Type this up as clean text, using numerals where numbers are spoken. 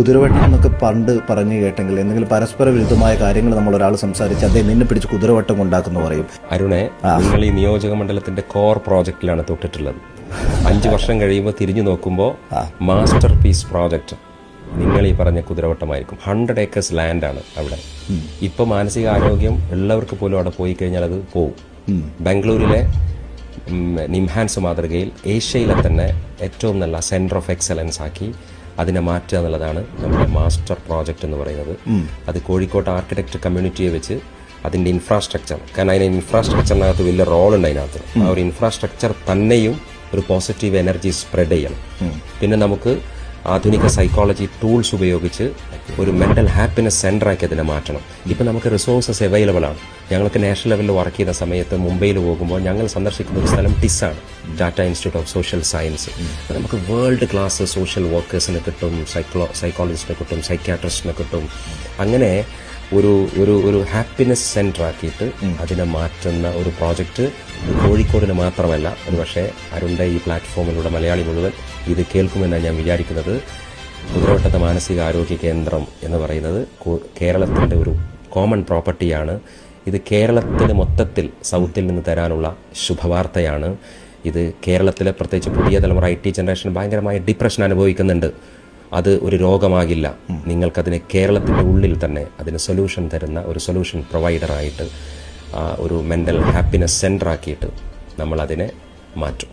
കുതിരവട്ടം എന്നൊക്കെ പണ്ട് പറഞ്ഞു കേട്ടെങ്കിൽ എന്തെങ്കിലും പരസ്പര വിരുദ്ധമായ കാര്യങ്ങൾ നമ്മൾ ഒരാൾ സംസാരിച്ച് അദ്ദേഹം നിന്നെ പിടിച്ച് കുതിരവട്ടം ഉണ്ടാക്കുന്നു പറയും. അരുണെ, നിങ്ങൾ ഈ നിയോജക മണ്ഡലത്തിന്റെ കോർ പ്രോജക്റ്റിലാണ് തൊട്ടിട്ടുള്ളത്. 5 വർഷം കഴിയുമ്പോൾ തിരിഞ്ഞു നോക്കുമ്പോൾ മാസ്റ്റർ പീസ് പ്രോജക്റ്റ് നിങ്ങൾ ഈ പറഞ്ഞ കുതിരവട്ടമായിരിക്കും. 100 acres ലാൻഡാണ് അവിടെ. ഇപ്പൊ മാനസികാരോഗ്യം ഉള്ളവർക്ക് പോലും അവിടെ പോയി കഴിഞ്ഞാൽ അത് പോവും. ബാംഗ്ലൂരിലെ നിംഹാൻസ് മാതൃകയിൽ ഏഷ്യയിലെ തന്നെ ഏറ്റവും നല്ല സെന്റർ ഓഫ് എക്സലൻസ് ആക്കി അതിനെ മാറ്റുക എന്നുള്ളതാണ് നമ്മുടെ മാസ്റ്റർ പ്രോജക്റ്റ് എന്ന് പറയുന്നത്. അത് കോഴിക്കോട് ആർക്കിടെക്ട് കമ്മ്യൂണിറ്റിയെ വെച്ച് അതിന്റെ ഇൻഫ്രാസ്ട്രക്ചർ, കാരണം അതിന് ഇൻഫ്രാസ്ട്രക്ചറിനകത്ത് വലിയ റോളുണ്ട് അതിനകത്ത്. ആ ഒരു ഇൻഫ്രാസ്ട്രക്ചർ തന്നെയും ഒരു പോസിറ്റീവ് എനർജി സ്പ്രെഡ് ചെയ്യണം. പിന്നെ നമുക്ക് ആധുനിക സൈക്കോളജി ടൂൾസ് ഉപയോഗിച്ച് ഒരു മെന്റൽ ഹാപ്പിനെസ് സെന്ററാക്കി അതിനെ മാറ്റണം. ഇപ്പം നമുക്ക് റിസോഴ്സസ് അവൈലബിൾ ആണ്. ഞങ്ങൾക്ക് നാഷണൽ ലെവലിൽ വർക്ക് ചെയ്യുന്ന സമയത്ത് മുംബൈയിൽ പോകുമ്പോൾ ഞങ്ങൾ സന്ദർശിക്കുന്ന ഒരു സ്ഥലം ടിസാണ്, Tata institute of social science. നമുക്ക് വേൾഡ് ക്ലാസ് സോഷ്യൽ വർക്കേഴ്സിനെ കിട്ടും, സൈക്കോളജിസ്റ്റിനെ കിട്ടും, സൈക്യാട്രിസ്റ്റിനെ കിട്ടും. അങ്ങനെ ഒരു ഒരു ഒരു ഹാപ്പിനെസ് സെന്റർ ആക്കിയിട്ട് അതിനെ മാറ്റുന്ന ഒരു പ്രോജക്റ്റ് കോഴിക്കോടിന് മാത്രമല്ല, ഒരു പക്ഷേ അരുണിന്റെ ഈ പ്ലാറ്റ്ഫോമിലൂടെ മലയാളി മുഴുവൻ ഇത് കേൾക്കുമെന്നാണ് ഞാൻ വിചാരിക്കുന്നത്. കുതിരവട്ടത്തെ മാനസികാരോഗ്യ കേന്ദ്രം എന്ന് പറയുന്നത് കേരളത്തിന്റെ ഒരു കോമൺ പ്രോപ്പർട്ടിയാണ്. ഇത് കേരളത്തിന് മൊത്തത്തിൽ സൗത്തിൽ നിന്ന് തരാനുള്ള ശുഭവാർത്തയാണ്. ഇത് കേരളത്തിലെ പ്രത്യേകിച്ച് പുതിയ തലമുറ IT ജനറേഷൻ ഭയങ്കരമായ ഡിപ്രഷൻ അനുഭവിക്കുന്നുണ്ട്. അത് ഒരു രോഗമാകില്ല. നിങ്ങൾക്കതിന് കേരളത്തിൻ്റെ ഉള്ളിൽ തന്നെ അതിന് സൊല്യൂഷൻ തരുന്ന ഒരു സൊല്യൂഷൻ പ്രൊവൈഡറായിട്ട് ഒരു മെൻ്റൽ ഹാപ്പിനെസ് സെൻ്റർ ആക്കിയിട്ട് നമ്മളതിനെ മാറ്റും.